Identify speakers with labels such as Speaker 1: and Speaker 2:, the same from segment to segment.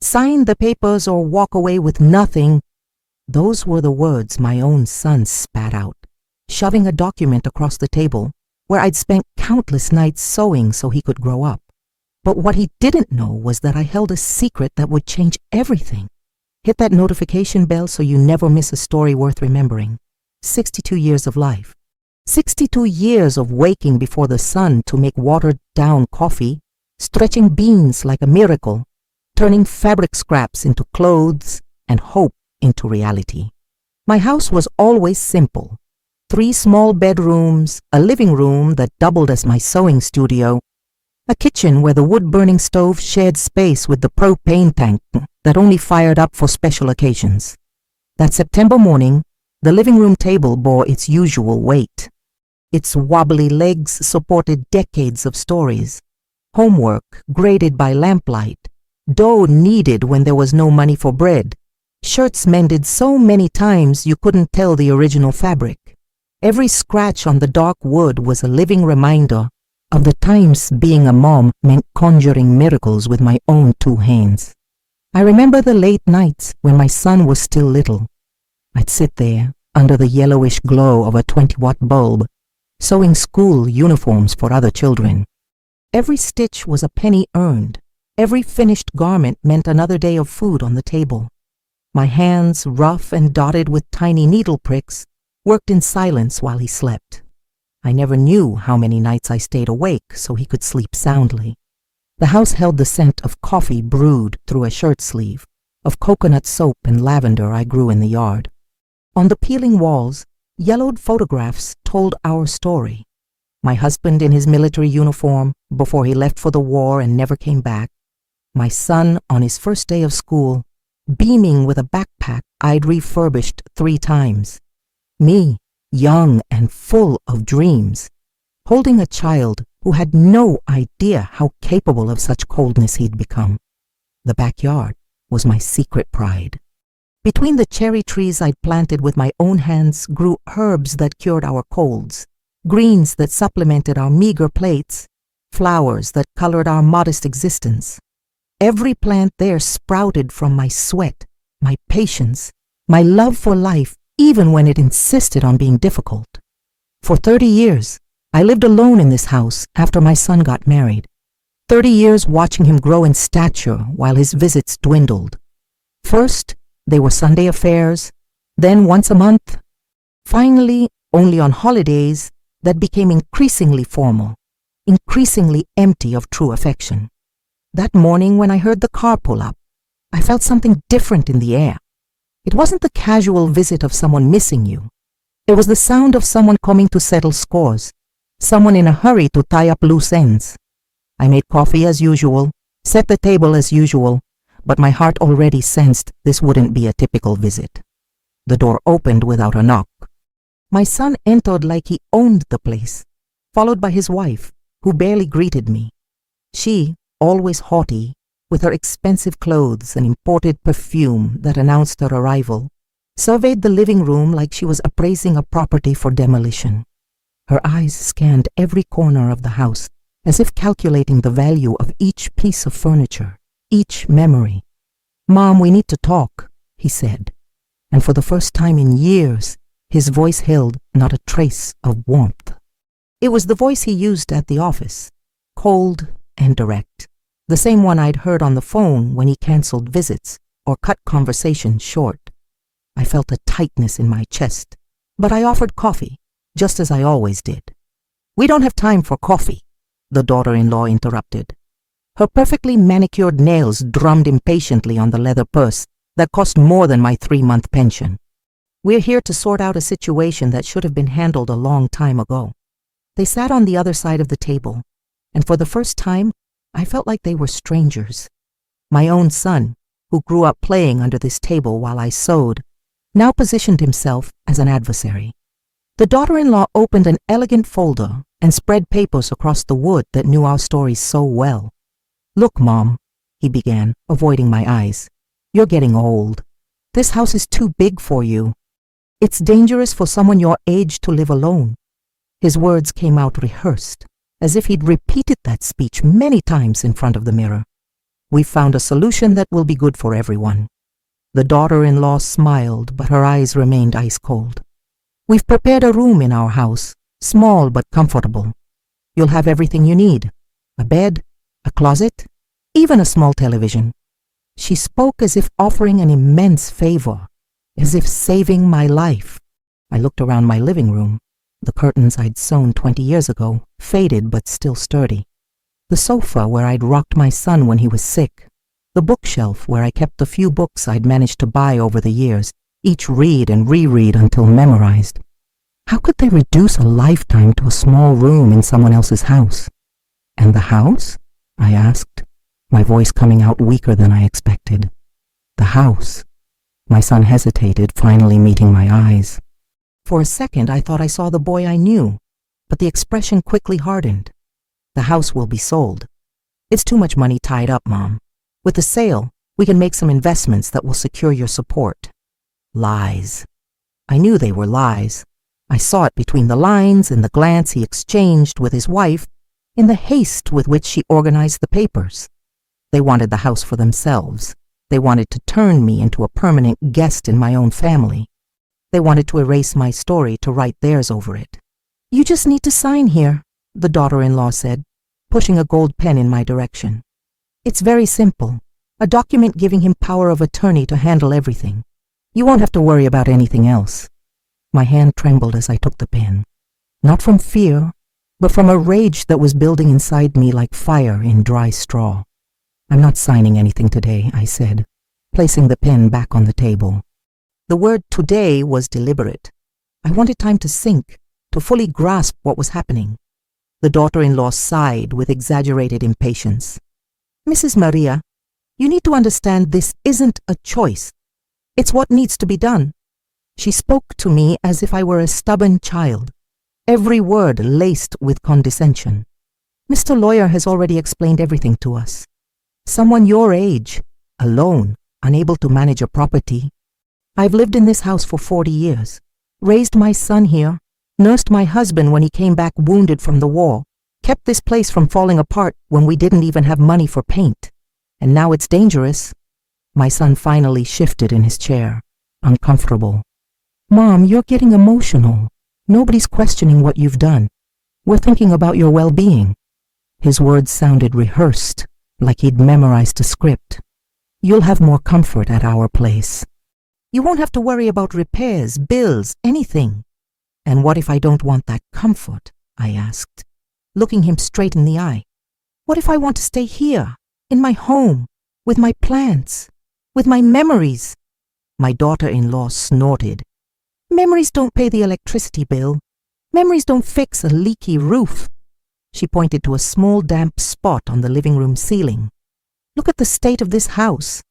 Speaker 1: Sign the papers or walk away with nothing. Those were the words my own son spat out, shoving a document across the table where I'd spent countless nights sewing so he could grow up. But what he didn't know was that I held a secret that would change everything. Hit that notification bell so you never miss a story worth remembering. 62 years of life. 62 years of waking before the sun to make watered-down coffee, stretching beans like a miracle, turning fabric scraps into clothes and hope into reality. My house was always simple. 3 small bedrooms, a living room that doubled as my sewing studio, a kitchen where the wood-burning stove shared space with the propane tank that only fired up for special occasions. That September morning, the living room table bore its usual weight. Its wobbly legs supported decades of stories. Homework graded by lamplight, dough kneaded when there was no money for bread, shirts mended so many times you couldn't tell the original fabric. Every scratch on the dark wood was a living reminder of the times being a mom meant conjuring miracles with my own 2 hands. I remember the late nights when my son was still little. I'd sit there under the yellowish glow of a 20-watt bulb, sewing school uniforms for other children. Every stitch was a penny earned. Every finished garment meant another day of food on the table. My hands, rough and dotted with tiny needle pricks, worked in silence while he slept. I never knew how many nights I stayed awake so he could sleep soundly. The house held the scent of coffee brewed through a shirt sleeve, of coconut soap and lavender I grew in the yard. On the peeling walls, yellowed photographs told our story. My husband in his military uniform before he left for the war and never came back. My son on his first day of school, beaming with a backpack I'd refurbished 3 times. Me, young and full of dreams, holding a child who had no idea how capable of such coldness he'd become. The backyard was my secret pride. Between the cherry trees I'd planted with my own hands grew herbs that cured our colds, greens that supplemented our meager plates, flowers that colored our modest existence. Every plant there sprouted from my sweat, my patience, my love for life, even when it insisted on being difficult. For 30 years, I lived alone in this house after my son got married. 30 years watching him grow in stature while his visits dwindled. First, they were Sunday affairs, then once a month. Finally, only on holidays that became increasingly formal, increasingly empty of true affection. That morning when I heard the car pull up, I felt something different in the air. It wasn't the casual visit of someone missing you. It was the sound of someone coming to settle scores, someone in a hurry to tie up loose ends. I made coffee as usual, set the table as usual, but my heart already sensed this wouldn't be a typical visit. The door opened without a knock. My son entered like he owned the place, followed by his wife, who barely greeted me. She, always haughty, with her expensive clothes and imported perfume that announced her arrival, surveyed the living room like she was appraising a property for demolition. Her eyes scanned every corner of the house, as if calculating the value of each piece of furniture, each memory. "Mom, we need to talk," he said, and for the first time in years, his voice held not a trace of warmth. It was the voice he used at the office, cold and direct. The same one I'd heard on the phone when he canceled visits or cut conversations short. I felt a tightness in my chest, but I offered coffee, just as I always did. "We don't have time for coffee," the daughter-in-law interrupted. Her perfectly manicured nails drummed impatiently on the leather purse that cost more than my 3-month pension. "We're here to sort out a situation that should have been handled a long time ago." They sat on the other side of the table, and for the first time, I felt like they were strangers. My own son, who grew up playing under this table while I sewed, now positioned himself as an adversary. The daughter-in-law opened an elegant folder and spread papers across the wood that knew our stories so well. "Look, Mom," he began, avoiding my eyes. "You're getting old. This house is too big for you. It's dangerous for someone your age to live alone." His words came out rehearsed, as if he'd repeated that speech many times in front of the mirror. We've found a solution that will be good for everyone." The daughter-in-law smiled, but her eyes remained ice cold. "We've prepared a room in our house, small but comfortable. You'll have everything you need: a bed, a closet, even a small television." She spoke as if offering an immense favor, as if saving my life. I looked around my living room. The curtains I'd sewn 20 years ago, faded but still sturdy. The sofa where I'd rocked my son when he was sick. The bookshelf where I kept the few books I'd managed to buy over the years, each read and reread until memorized. How could they reduce a lifetime to a small room in someone else's house? "And the house?" I asked, my voice coming out weaker than I expected. "The house." My son hesitated, finally meeting my eyes. For a second I thought I saw the boy I knew, but the expression quickly hardened. "The house will be sold. It's too much money tied up, Mom. With the sale, we can make some investments that will secure your support." Lies. I knew they were lies. I saw it between the lines, in the glance he exchanged with his wife, in the haste with which she organized the papers. They wanted the house for themselves. They wanted to turn me into a permanent guest in my own family. They wanted to erase my story to write theirs over it. "You just need to sign here," the daughter-in-law said, pushing a gold pen in my direction. "It's very simple, a document giving him power of attorney to handle everything. You won't have to worry about anything else." My hand trembled as I took the pen, not from fear, but from a rage that was building inside me like fire in dry straw. "I'm not signing anything today," I said, placing the pen back on the table. The word "today" was deliberate. I wanted time to sink, to fully grasp what was happening. The daughter-in-law sighed with exaggerated impatience. "Mrs. Maria, you need to understand this isn't a choice. It's what needs to be done." She spoke to me as if I were a stubborn child, every word laced with condescension. "Mr. Lawyer has already explained everything to us. Someone your age, alone, unable to manage a property. I've lived in this house for 40 years, raised my son here, nursed my husband when he came back wounded from the war, kept this place from falling apart when we didn't even have money for paint. And now it's dangerous." My son finally shifted in his chair, uncomfortable. "Mom, you're getting emotional. Nobody's questioning what you've done. We're thinking about your well-being." His words sounded rehearsed, like he'd memorized a script. "You'll have more comfort at our place. You won't have to worry about repairs, bills, anything." "And what if I don't want that comfort?" I asked, looking him straight in the eye. "What if I want to stay here, in my home, with my plants, with my memories?" My daughter-in-law snorted. "Memories don't pay the electricity bill. Memories don't fix a leaky roof." She pointed to a small damp spot on the living room ceiling. "Look at the state of this house.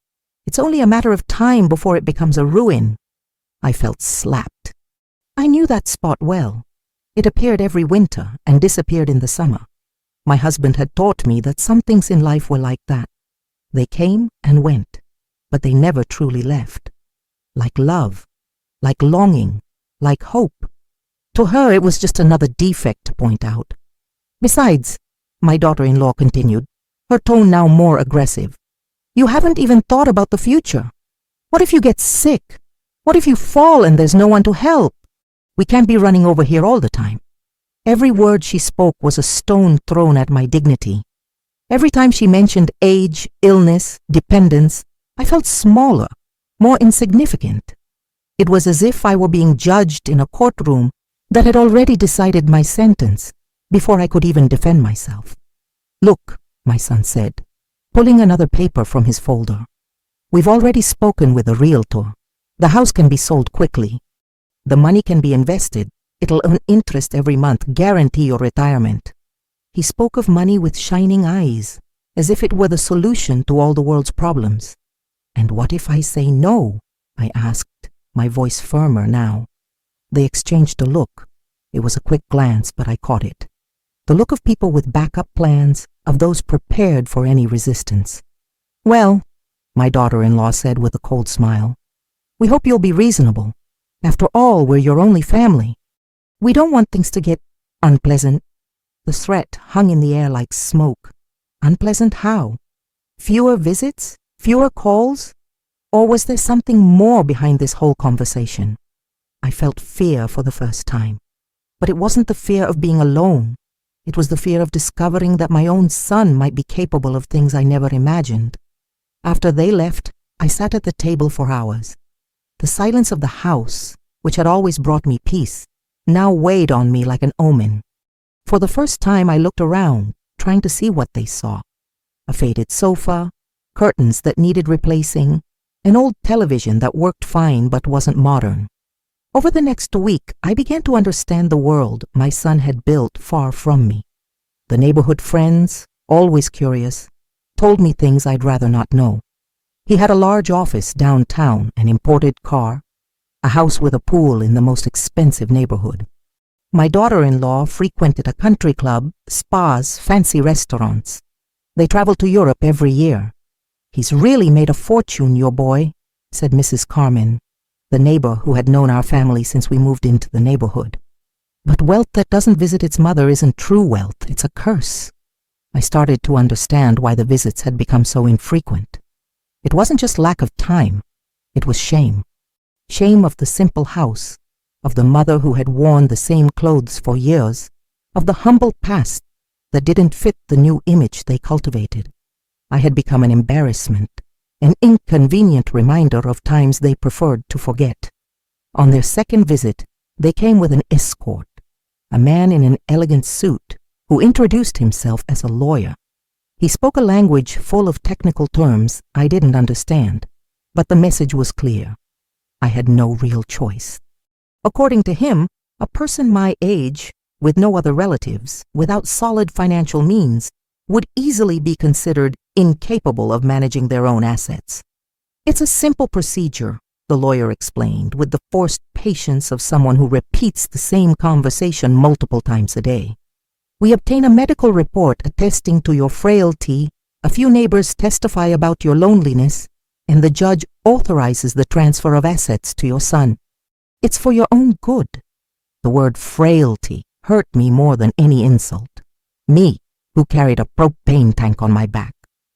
Speaker 1: It's only a matter of time before it becomes a ruin." I felt slapped. I knew that spot well. It appeared every winter and disappeared in the summer. My husband had taught me that some things in life were like that. They came and went, but they never truly left. Like love, like longing, like hope. To her, it was just another defect to point out. "Besides," my daughter-in-law continued, her tone now more aggressive, "you haven't even thought about the future. What if you get sick? What if you fall and there's no one to help? We can't be running over here all the time." Every word she spoke was a stone thrown at my dignity. Every time she mentioned age, illness, dependence, I felt smaller, more insignificant. It was as if I were being judged in a courtroom that had already decided my sentence before I could even defend myself. "Look," my son said, pulling another paper from his folder. "We've already spoken with a realtor. The house can be sold quickly. The money can be invested. It'll earn interest every month, guarantee your retirement." He spoke of money with shining eyes, as if it were the solution to all the world's problems. "And what if I say no?" I asked, my voice firmer now. They exchanged a look. It was a quick glance, but I caught it. The look of people with backup plans, of those prepared for any resistance. "Well," my daughter-in-law said with a cold smile, "we hope you'll be reasonable. After all, we're your only family. We don't want things to get unpleasant." The threat hung in the air like smoke. Unpleasant how? Fewer visits? Fewer calls? Or was there something more behind this whole conversation? I felt fear for the first time. But it wasn't the fear of being alone. It was the fear of discovering that my own son might be capable of things I never imagined. After they left, I sat at the table for hours. The silence of the house, which had always brought me peace, now weighed on me like an omen. For the first time, I looked around, trying to see what they saw. A faded sofa, curtains that needed replacing, an old television that worked fine but wasn't modern. Over the next week, I began to understand the world my son had built far from me. The neighborhood friends, always curious, told me things I'd rather not know. He had a large office downtown, an imported car, a house with a pool in the most expensive neighborhood. My daughter-in-law frequented a country club, spas, fancy restaurants. They traveled to Europe every year. "He's really made a fortune, your boy," said Mrs. Carmen, the neighbor who had known our family since we moved into the neighborhood. But wealth that doesn't visit its mother isn't true wealth, it's a curse. I started to understand why the visits had become so infrequent. It wasn't just lack of time, it was shame. Shame of the simple house, of the mother who had worn the same clothes for years, of the humble past that didn't fit the new image they cultivated. I had become an embarrassment, an inconvenient reminder of times they preferred to forget. On their second visit, they came with an escort, a man in an elegant suit who introduced himself as a lawyer. He spoke a language full of technical terms I didn't understand, but the message was clear. I had no real choice. According to him, a person my age, with no other relatives, without solid financial means, would easily be considered incapable of managing their own assets. "It's a simple procedure," the lawyer explained, with the forced patience of someone who repeats the same conversation multiple times a day. "We obtain a medical report attesting to your frailty, a few neighbors testify about your loneliness, and the judge authorizes the transfer of assets to your son. It's for your own good." The word frailty hurt me more than any insult. Me, who carried a propane tank on my back,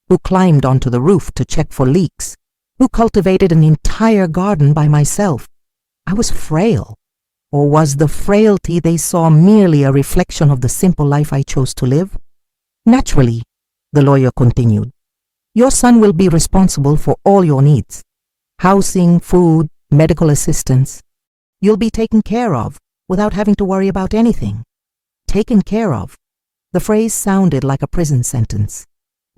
Speaker 1: who climbed onto the roof to check for leaks, who cultivated an entire garden by myself. I was frail. Or was the frailty they saw merely a reflection of the simple life I chose to live? "Naturally," the lawyer continued, "your son will be responsible for all your needs. Housing, food, medical assistance. You'll be taken care of without having to worry about anything." Taken care of. The phrase sounded like a prison sentence.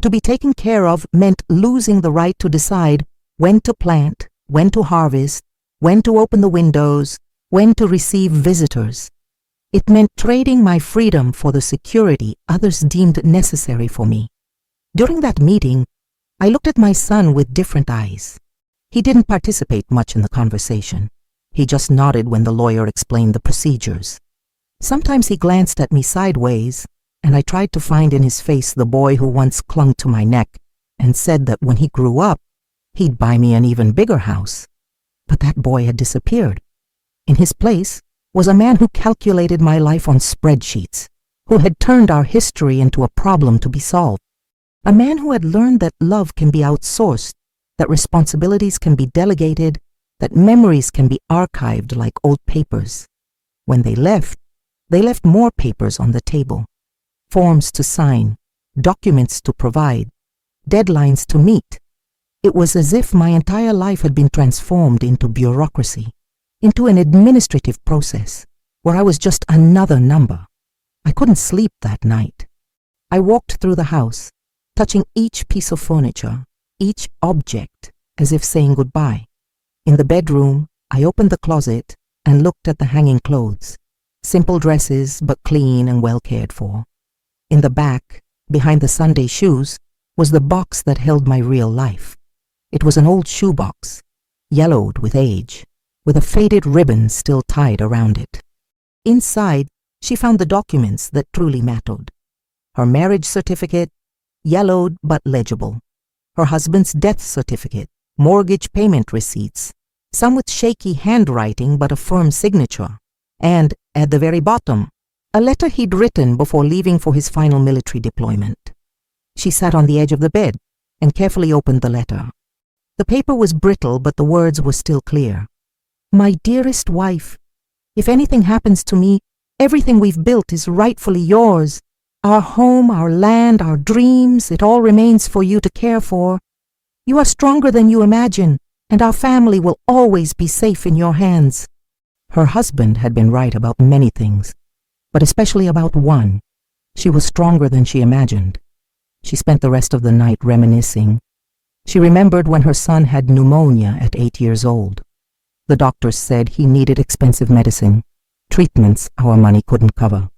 Speaker 1: To be taken care of meant losing the right to decide when to plant, when to harvest, when to open the windows, when to receive visitors. It meant trading my freedom for the security others deemed necessary for me. During that meeting, I looked at my son with different eyes. He didn't participate much in the conversation. He just nodded when the lawyer explained the procedures. Sometimes he glanced at me sideways, and I tried to find in his face the boy who once clung to my neck and said that when he grew up, he'd buy me an even bigger house. But that boy had disappeared. In his place was a man who calculated my life on spreadsheets, who had turned our history into a problem to be solved. A man who had learned that love can be outsourced, that responsibilities can be delegated, that memories can be archived like old papers. When they left more papers on the table. Forms to sign, documents to provide, deadlines to meet. It was as if my entire life had been transformed into bureaucracy, into an administrative process where I was just another number. I couldn't sleep that night. I walked through the house, touching each piece of furniture, each object, as if saying goodbye. In the bedroom, I opened the closet and looked at the hanging clothes, simple dresses but clean and well cared for. In the back, behind the Sunday shoes, was the box that held my real life. It was an old shoebox, yellowed with age, with a faded ribbon still tied around it. Inside, she found the documents that truly mattered. Her marriage certificate, yellowed but legible. Her husband's death certificate, mortgage payment receipts, some with shaky handwriting but a firm signature. And, at the very bottom, a letter he'd written before leaving for his final military deployment. She sat on the edge of the bed, and carefully opened the letter. The paper was brittle, but the words were still clear. My dearest wife, if anything happens to me, everything we've built is rightfully yours. Our home, our land, our dreams, it all remains for you to care for. You are stronger than you imagine, and our family will always be safe in your hands. Her husband had been right about many things, but especially about one. She was stronger than she imagined. She spent the rest of the night reminiscing. She remembered when her son had pneumonia at 8 years old. The doctors said he needed expensive medicine, treatments our money couldn't cover.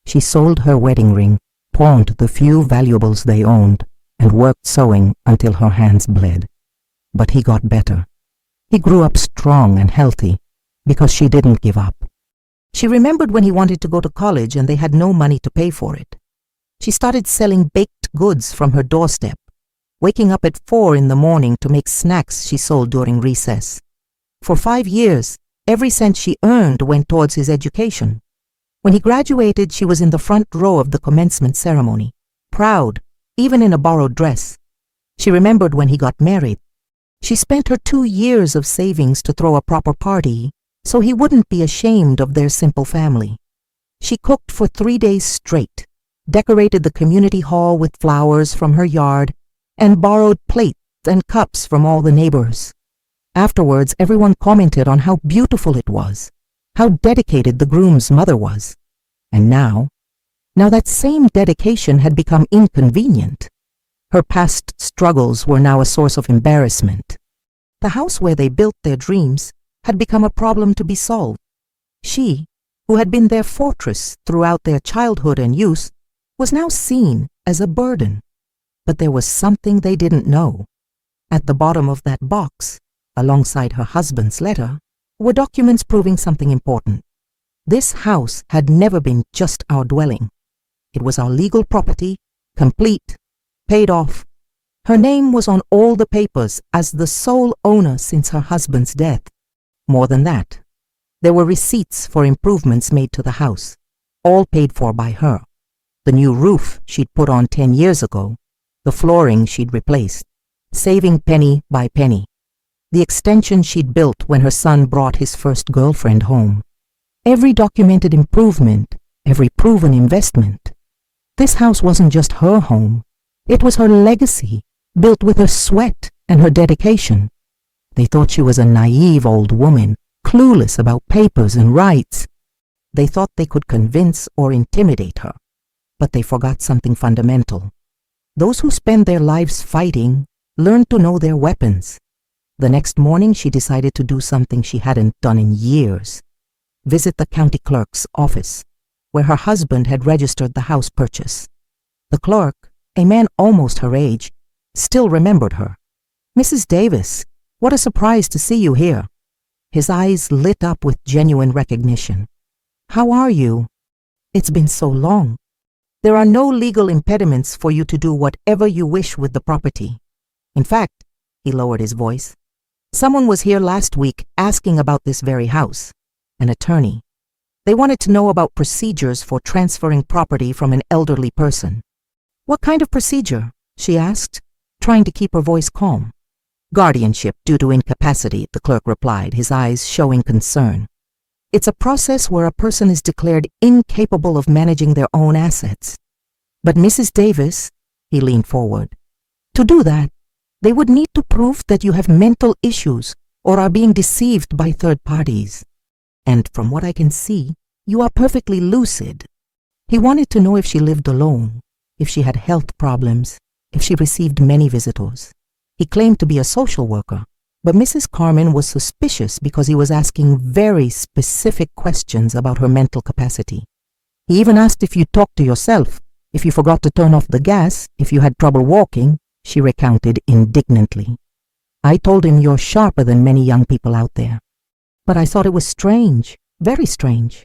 Speaker 1: She sold her wedding ring, pawned the few valuables they owned, and worked sewing until her hands bled. But he got better. He grew up strong and healthy because she didn't give up. She remembered when he wanted to go to college and they had no money to pay for it. She started selling baked goods from her doorstep, waking up at 4 in the morning to make snacks she sold during recess. For 5 years, every cent she earned went towards his education. When he graduated, she was in the front row of the commencement ceremony, proud, even in a borrowed dress. She remembered when he got married. She spent her 2 years of savings to throw a proper party so he wouldn't be ashamed of their simple family. She cooked for 3 days straight, decorated the community hall with flowers from her yard, and borrowed plates and cups from all the neighbors. Afterwards, everyone commented on how beautiful it was, how dedicated the groom's mother was. And now that same dedication had become inconvenient. Her past struggles were now a source of embarrassment. The house where they built their dreams had become a problem to be solved. She, who had been their fortress throughout their childhood and youth, was now seen as a burden. But there was something they didn't know. At the bottom of that box, alongside her husband's letter, were documents proving something important. This house had never been just our dwelling. It was our legal property, complete, paid off. Her name was on all the papers as the sole owner since her husband's death. More than that, there were receipts for improvements made to the house, all paid for by her. The new roof she'd put on 10 years ago, the flooring she'd replaced, saving penny by penny, the extension she'd built when her son brought his first girlfriend home. Every documented improvement, every proven investment. This house wasn't just her home. It was her legacy, built with her sweat and her dedication. They thought she was a naive old woman, clueless about papers and rights. They thought they could convince or intimidate her. But they forgot something fundamental. Those who spend their lives fighting learn to know their weapons. The next morning, she decided to do something she hadn't done in years. Visit the county clerk's office, where her husband had registered the house purchase. The clerk, a man almost her age, still remembered her. Mrs. Davis, what a surprise to see you here. His eyes lit up with genuine recognition. How are you? It's been so long. There are no legal impediments for you to do whatever you wish with the property. In fact, he lowered his voice, someone was here last week asking about this very house, an attorney. They wanted to know about procedures for transferring property from an elderly person. What kind of procedure? She asked, trying to keep her voice calm. Guardianship due to incapacity, the clerk replied, his eyes showing concern. It's a process where a person is declared incapable of managing their own assets. But Mrs. Davis, he leaned forward, to do that, they would need to prove that you have mental issues or are being deceived by third parties. And from what I can see, you are perfectly lucid. He wanted to know if she lived alone, if she had health problems, if she received many visitors. He claimed to be a social worker, but Mrs. Carmen was suspicious because he was asking very specific questions about her mental capacity. He even asked if you talked to yourself, if you forgot to turn off the gas, if you had trouble walking, she recounted indignantly. I told him you're sharper than many young people out there. But I thought it was strange, very strange.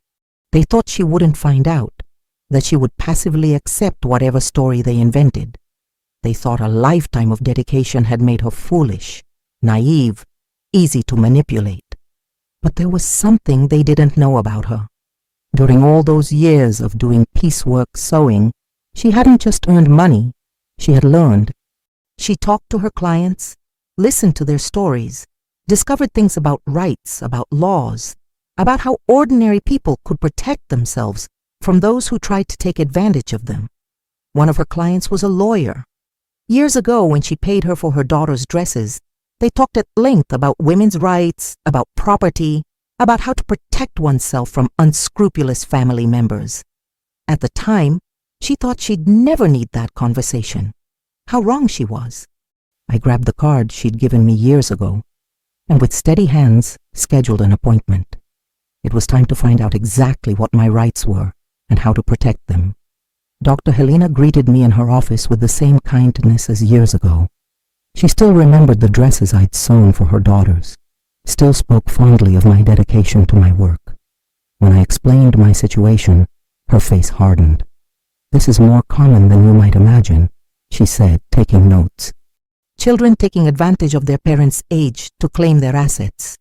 Speaker 1: They thought she wouldn't find out, that she would passively accept whatever story they invented. They thought a lifetime of dedication had made her foolish, naive, easy to manipulate. But there was something they didn't know about her. During all those years of doing piecework sewing, she hadn't just earned money, she had learned. She talked to her clients, listened to their stories, discovered things about rights, about laws, about how ordinary people could protect themselves from those who tried to take advantage of them. One of her clients was a lawyer. Years ago, when she paid her for her daughter's dresses, they talked at length about women's rights, about property, about how to protect oneself from unscrupulous family members. At the time, she thought she'd never need that conversation. How wrong she was. I grabbed the card she'd given me years ago, and with steady hands, scheduled an appointment. It was time to find out exactly what my rights were and how to protect them. Dr. Helena greeted me in her office with the same kindness as years ago. She still remembered the dresses I'd sewn for her daughters, still spoke fondly of my dedication to my work. When I explained my situation, her face hardened. "This is more common than you might imagine," she said, taking notes. "Children taking advantage of their parents' age to claim their assets.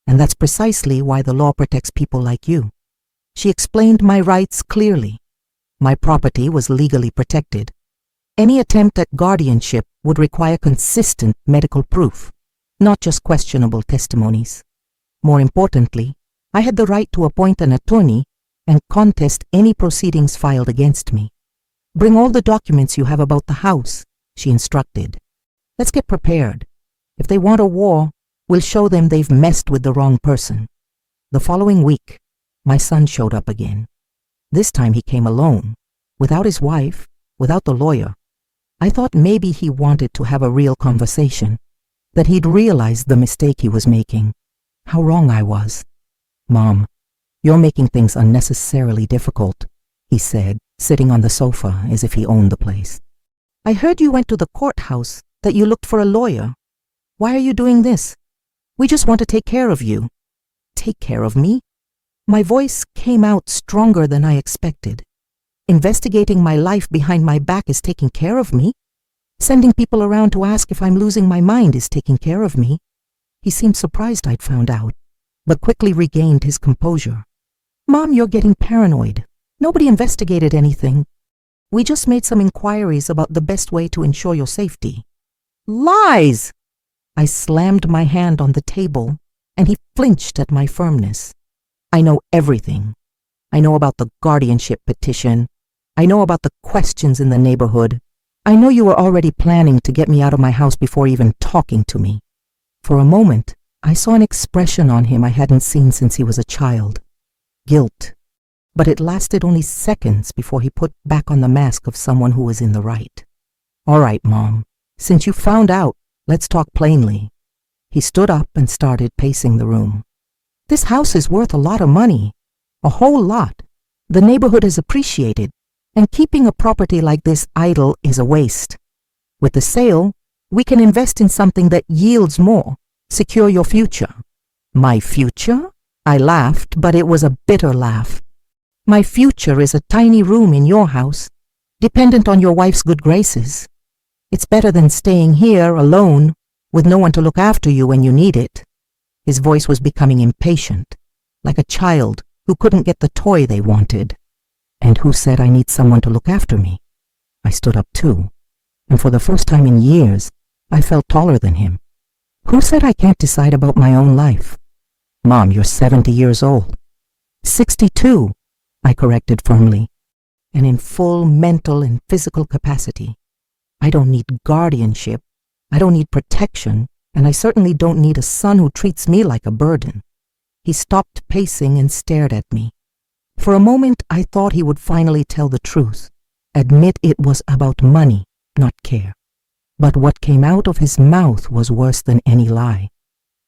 Speaker 1: And that's precisely why the law protects people like you." She explained my rights clearly. My property was legally protected. Any attempt at guardianship would require consistent medical proof, not just questionable testimonies. More importantly, I had the right to appoint an attorney and contest any proceedings filed against me. "Bring all the documents you have about the house," she instructed. "Let's get prepared. If they want a war, we'll show them they've messed with the wrong person." The following week, my son showed up again. This time he came alone, without his wife, without the lawyer. I thought maybe he wanted to have a real conversation, that he'd realized the mistake he was making, how wrong I was. "Mom, you're making things unnecessarily difficult," he said, sitting on the sofa as if he owned the place. "I heard you went to the courthouse, that you looked for a lawyer. Why are you doing this? We just want to take care of you." "Take care of me?" My voice came out stronger than I expected. "Investigating my life behind my back is taking care of me? Sending people around to ask if I'm losing my mind is taking care of me?" He seemed surprised I'd found out, but quickly regained his composure. "Mom, you're getting paranoid. Nobody investigated anything. We just made some inquiries about the best way to ensure your safety." "Lies!" I slammed my hand on the table, and he flinched at my firmness. "I know everything. I know about the guardianship petition. I know about the questions in the neighborhood. I know you were already planning to get me out of my house before even talking to me." For a moment, I saw an expression on him I hadn't seen since he was a child. Guilt. But it lasted only seconds before he put back on the mask of someone who was in the right. "All right, Mom. Since you found out, let's talk plainly." He stood up and started pacing the room. "This house is worth a lot of money. A whole lot. The neighborhood has appreciated, and keeping a property like this idle is a waste. With the sale, we can invest in something that yields more, secure your future." "My future?" I laughed, but it was a bitter laugh. "My future is a tiny room in your house, dependent on your wife's good graces. It's better than staying here alone, with no one to look after you when you need it." His voice was becoming impatient, like a child who couldn't get the toy they wanted. "And who said I need someone to look after me?" I stood up too, and for the first time in years, I felt taller than him. "Who said I can't decide about my own life?" "Mom, you're 70 years old." 62, I corrected firmly, "and in full mental and physical capacity. I don't need guardianship, I don't need protection, and I certainly don't need a son who treats me like a burden." He stopped pacing and stared at me. For a moment, I thought he would finally tell the truth, admit it was about money, not care. But what came out of his mouth was worse than any lie.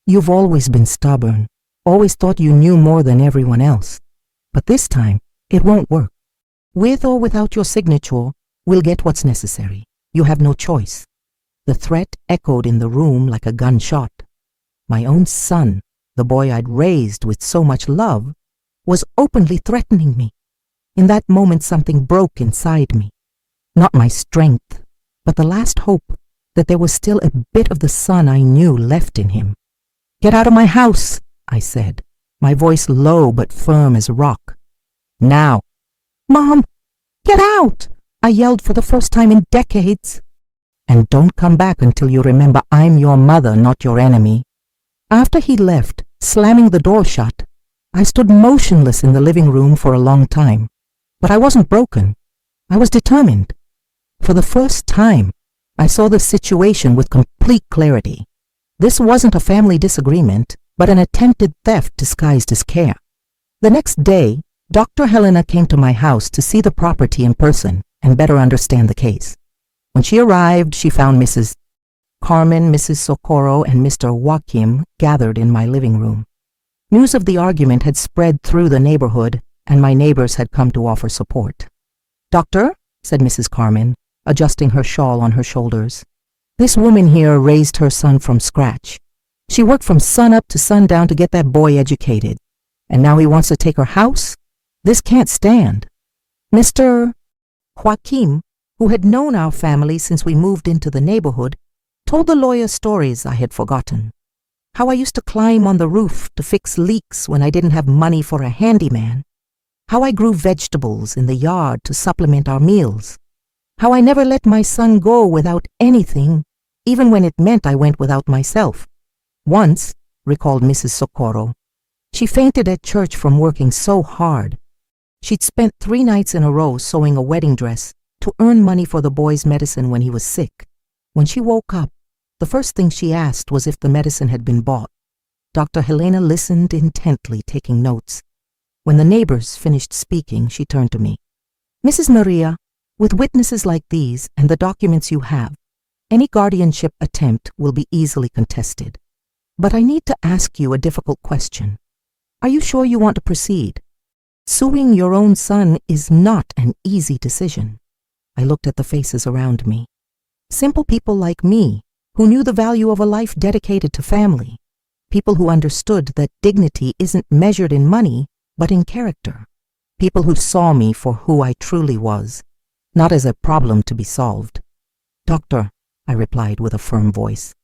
Speaker 1: "You've always been stubborn, always thought you knew more than everyone else. But this time, it won't work. With or without your signature, we'll get what's necessary. You have no choice." The threat echoed in the room like a gunshot. My own son, the boy I'd raised with so much love, was openly threatening me. In that moment, something broke inside me. Not my strength, but the last hope that there was still a bit of the son I knew left in him. "Get out of my house," I said, my voice low but firm as rock. "Now." "Mom, get out!" I yelled for the first time in decades. And don't come back until you remember I'm your mother, not your enemy." After he left, slamming the door shut, I stood motionless in the living room for a long time. But I wasn't broken. I was determined. For the first time, I saw the situation with complete clarity. This wasn't a family disagreement, but an attempted theft disguised as care. The next day, Dr. Helena came to my house to see the property in person and better understand the case. When she arrived, she found Mrs. Carmen, Mrs. Socorro, and Mr. Joaquim gathered in my living room. News of the argument had spread through the neighborhood, and my neighbors had come to offer support. "Doctor," said Mrs. Carmen, adjusting her shawl on her shoulders, "this woman here raised her son from scratch. She worked from sunup to sundown to get that boy educated. And now he wants to take her house? This can't stand." Mr. Joaquim, who had known our family since we moved into the neighborhood, told the lawyer stories I had forgotten. How I used to climb on the roof to fix leaks when I didn't have money for a handyman. How I grew vegetables in the yard to supplement our meals. How I never let my son go without anything, even when it meant I went without myself. Once, recalled Mrs. Socorro, she fainted at church from working so hard. She'd spent 3 nights in a row sewing a wedding dress to earn money for the boy's medicine when he was sick. When she woke up, the first thing she asked was if the medicine had been bought. Dr. Helena listened intently, taking notes. When the neighbors finished speaking, she turned to me. "Mrs. Maria, with witnesses like these and the documents you have, any guardianship attempt will be easily contested. But I need to ask you a difficult question. Are you sure you want to proceed? Suing your own son is not an easy decision." I looked at the faces around me. Simple people like me, who knew the value of a life dedicated to family. People who understood that dignity isn't measured in money, but in character. People who saw me for who I truly was, not as a problem to be solved. "Doctor," I replied with a firm voice,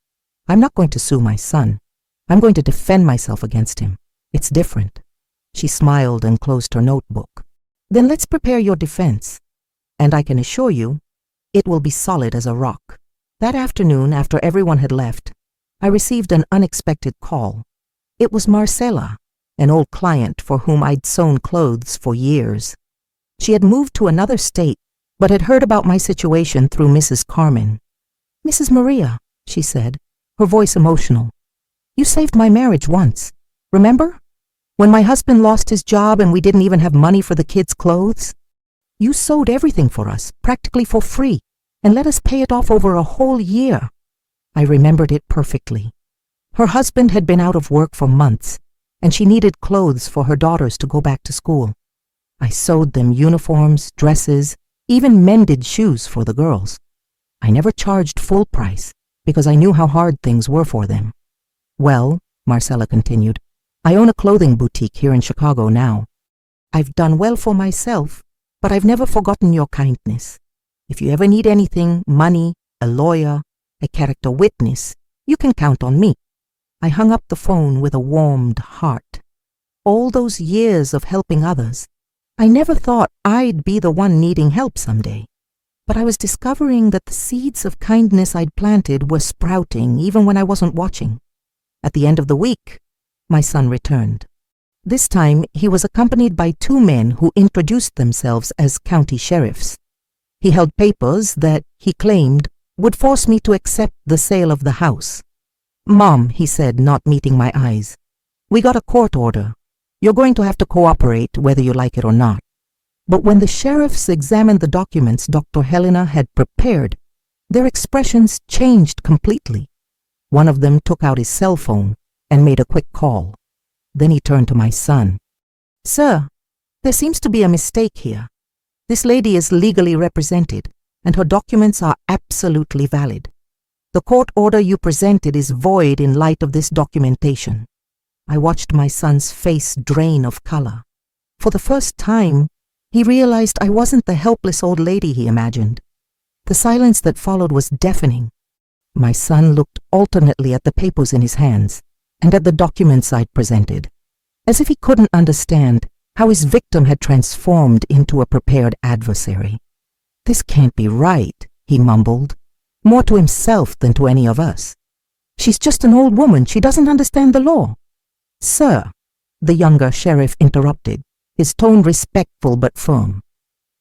Speaker 1: "I'm not going to sue my son. I'm going to defend myself against him. It's different." She smiled and closed her notebook. "Then let's prepare your defense. And I can assure you, it will be solid as a rock." That afternoon, after everyone had left, I received an unexpected call. It was Marcela, an old client for whom I'd sewn clothes for years. She had moved to another state, but had heard about my situation through Mrs. Carmen. "Mrs. Maria," she said, her voice emotional, "you saved my marriage once. Remember? When my husband lost his job and we didn't even have money for the kids' clothes? You sewed everything for us, practically for free, and let us pay it off over a whole year." I remembered it perfectly. Her husband had been out of work for months, and she needed clothes for her daughters to go back to school. I sewed them uniforms, dresses, even mended shoes for the girls. I never charged full price, because I knew how hard things were for them. "Well," Marcella continued, "I own a clothing boutique here in Chicago now. I've done well for myself, but I've never forgotten your kindness. If you ever need anything, money, a lawyer, a character witness, you can count on me." I hung up the phone with a warmed heart. All those years of helping others, I never thought I'd be the one needing help someday. But I was discovering that the seeds of kindness I'd planted were sprouting even when I wasn't watching. At the end of the week, my son returned. This time, he was accompanied by 2 men who introduced themselves as county sheriffs. He held papers that, he claimed, would force me to accept the sale of the house. "Mom," he said, not meeting my eyes, "we got a court order. You're going to have to cooperate whether you like it or not." But when the sheriffs examined the documents Dr. Helena had prepared, their expressions changed completely. One of them took out his cell phone and made a quick call. Then he turned to my son. "Sir, there seems to be a mistake here. This lady is legally represented, and her documents are absolutely valid. The court order you presented is void in light of this documentation." I watched my son's face drain of color. For the first time, he realized I wasn't the helpless old lady he imagined. The silence that followed was deafening. My son looked alternately at the papers in his hands and at the documents I'd presented, as if he couldn't understand how his victim had transformed into a prepared adversary. "This can't be right," he mumbled. more to himself than to any of us. She's just an old woman. She doesn't understand the law. Sir, the younger sheriff interrupted, his tone respectful but firm.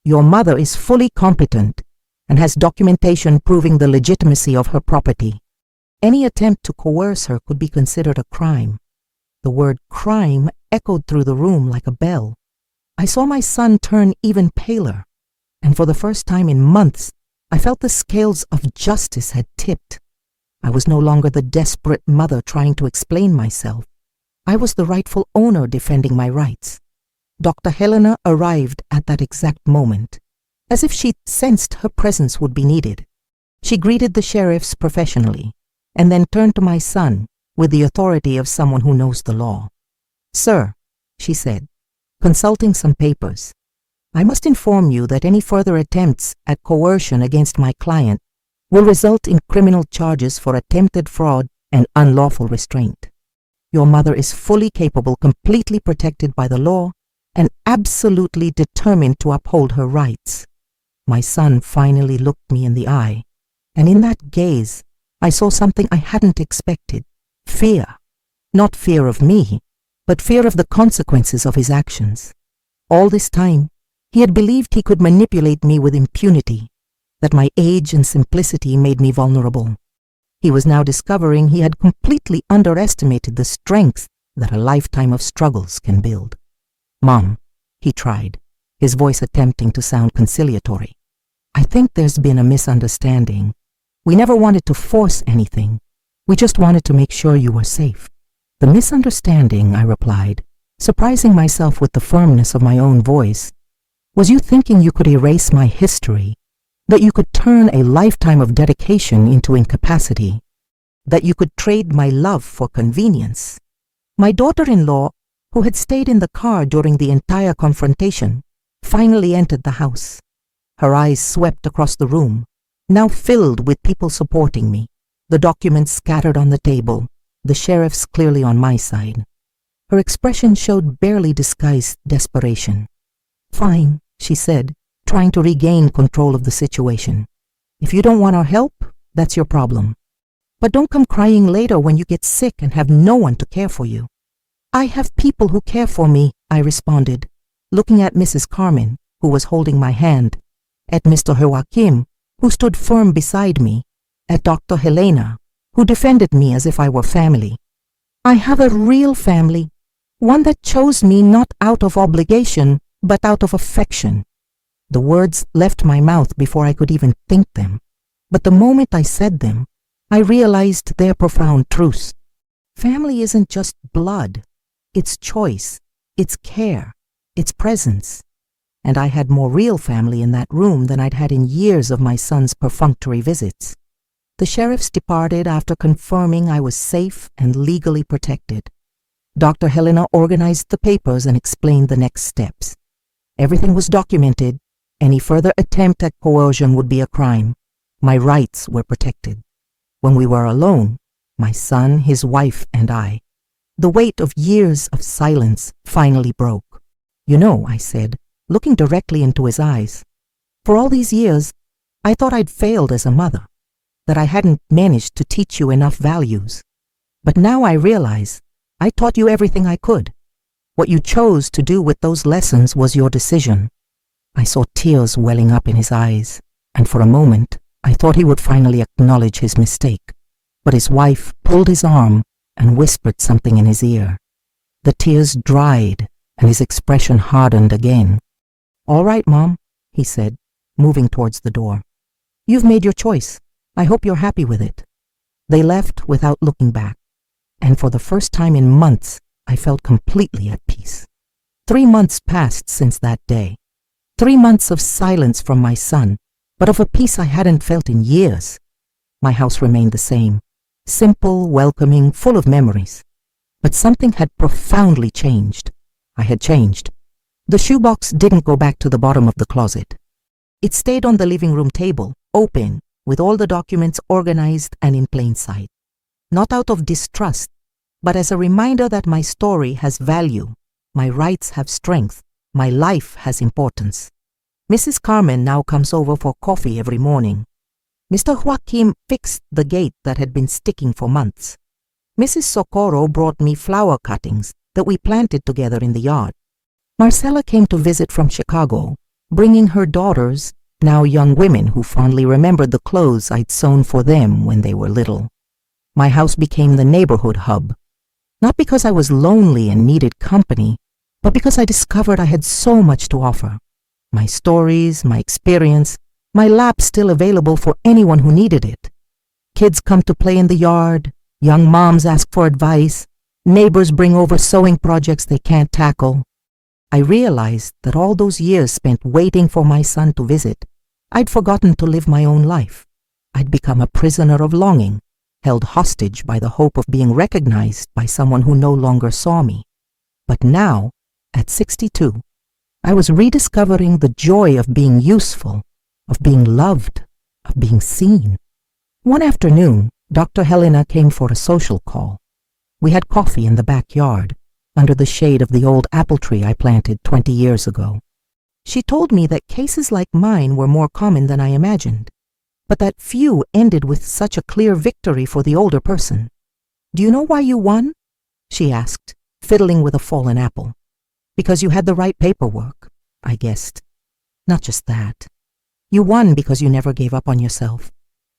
Speaker 1: Your mother is fully competent and has documentation proving the legitimacy of her property. Any attempt to coerce her could be considered a crime. The word crime echoed through the room like a bell. I saw my son turn even paler, and for the first time in months, I felt the scales of justice had tipped. I was no longer the desperate mother trying to explain myself. I was the rightful owner defending my rights. Dr. Helena arrived at that exact moment, as if she sensed her presence would be needed. She greeted the sheriffs professionally, and then turned to my son with the authority of someone who knows the law. Sir, she said, consulting some papers, I must inform you that any further attempts at coercion against my client will result in criminal charges for attempted fraud and unlawful restraint. Your mother is fully capable, completely protected by the law, and absolutely determined to uphold her rights. My son finally looked me in the eye, and in that gaze, I saw something I hadn't expected. Fear. Not fear of me, but fear of the consequences of his actions. All this time, he had believed he could manipulate me with impunity, that my age and simplicity made me vulnerable. He was now discovering he had completely underestimated the strength that a lifetime of struggles can build. Mom, he tried, his voice attempting to sound conciliatory. I think there's been a misunderstanding. We never wanted to force anything. We just wanted to make sure you were safe. The misunderstanding, I replied, surprising myself with the firmness of my own voice, was you thinking you could erase my history, that you could turn a lifetime of dedication into incapacity, that you could trade my love for convenience. My daughter-in-law, who had stayed in the car during the entire confrontation, finally entered the house. Her eyes swept across the room, now filled with people supporting me, the documents scattered on the table, the sheriffs clearly on my side. Her expression showed barely disguised desperation. Fine, she said, trying to regain control of the situation. If you don't want our help, that's your problem. But don't come crying later when you get sick and have no one to care for you. I have people who care for me, I responded, looking at Mrs. Carmen, who was holding my hand, at Mr. Joaquim, who stood firm beside me, at Dr. Helena, who defended me as if I were family. I have a real family, one that chose me not out of obligation, but out of affection. The words left my mouth before I could even think them, but the moment I said them, I realized their profound truths. Family isn't just blood, it's choice, it's care, it's presence. And I had more real family in that room than I'd had in years of my son's perfunctory visits. The sheriffs departed after confirming I was safe and legally protected. Dr. Helena organized the papers and explained the next steps. Everything was documented. Any further attempt at coercion would be a crime. My rights were protected. When we were alone, my son, his wife, and I, the weight of years of silence finally broke. You know, I said, looking directly into his eyes, for all these years, I thought I'd failed as a mother, that I hadn't managed to teach you enough values. But now I realize I taught you everything I could. What you chose to do with those lessons was your decision. I saw tears welling up in his eyes, and for a moment, I thought he would finally acknowledge his mistake. But his wife pulled his arm and whispered something in his ear. The tears dried, and his expression hardened again. All right, Mom, he said, moving towards the door. You've made your choice. I hope you're happy with it. They left without looking back, and for the first time in months, I felt completely at peace. 3 months passed since that day. 3 months of silence from my son, but of a peace I hadn't felt in years. My house remained the same, simple, welcoming, full of memories. But something had profoundly changed. I had changed. The shoebox didn't go back to the bottom of the closet. It stayed on the living room table, open, with all the documents organized and in plain sight. Not out of distrust, but as a reminder that my story has value, my rights have strength, my life has importance. Mrs. Carmen now comes over for coffee every morning. Mr. Joaquim fixed the gate that had been sticking for months. Mrs. Socorro brought me flower cuttings that we planted together in the yard. Marcella came to visit from Chicago, bringing her daughters, now young women who fondly remembered the clothes I'd sewn for them when they were little. My house became the neighborhood hub, not because I was lonely and needed company, but because I discovered I had so much to offer. My stories, my experience, my lap still available for anyone who needed it. Kids come to play in the yard, young moms ask for advice, neighbors bring over sewing projects they can't tackle. I realized that all those years spent waiting for my son to visit, I'd forgotten to live my own life. I'd become a prisoner of longing, held hostage by the hope of being recognized by someone who no longer saw me. But now, at 62, I was rediscovering the joy of being useful, of being loved, of being seen. One afternoon, Dr. Helena came for a social call. We had coffee in the backyard, under the shade of the old apple tree I planted 20 years ago. She told me that cases like mine were more common than I imagined, but that few ended with such a clear victory for the older person. "Do you know why you won?" she asked, fiddling with a fallen apple. "Because you had the right paperwork," I guessed. "Not just that. You won because you never gave up on yourself,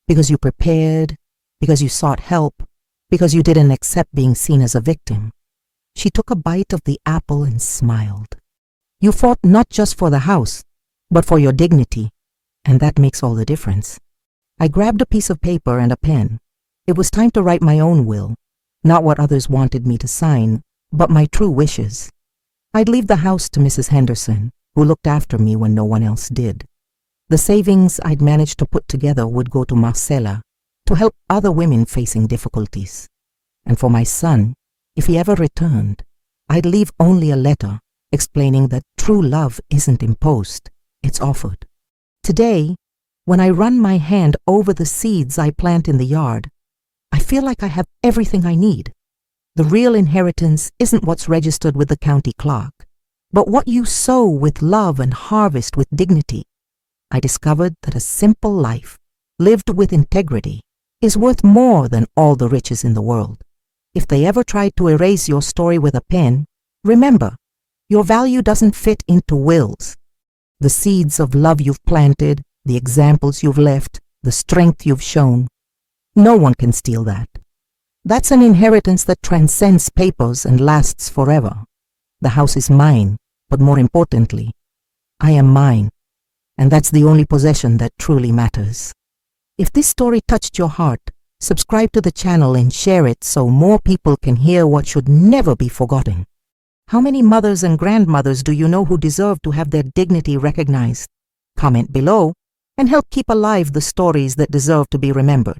Speaker 1: because you prepared, because you sought help, because you didn't accept being seen as a victim." She took a bite of the apple and smiled. "You fought not just for the house, but for your dignity, and that makes all the difference." I grabbed a piece of paper and a pen. It was time to write my own will, not what others wanted me to sign, but my true wishes. I'd leave the house to Mrs. Henderson, who looked after me when no one else did. The savings I'd managed to put together would go to Marcella, to help other women facing difficulties. And for my son, if he ever returned, I'd leave only a letter explaining that true love isn't imposed, it's offered. Today, when I run my hand over the seeds I plant in the yard, I feel like I have everything I need. The real inheritance isn't what's registered with the county clerk, but what you sow with love and harvest with dignity. I discovered that a simple life, lived with integrity, is worth more than all the riches in the world. If they ever tried to erase your story with a pen, remember, your value doesn't fit into wills. The seeds of love you've planted, the examples you've left, the strength you've shown, no one can steal that. That's an inheritance that transcends papers and lasts forever. The house is mine, but more importantly, I am mine, and that's the only possession that truly matters. If this story touched your heart, subscribe to the channel and share it so more people can hear what should never be forgotten. How many mothers and grandmothers do you know who deserve to have their dignity recognized? Comment below and help keep alive the stories that deserve to be remembered.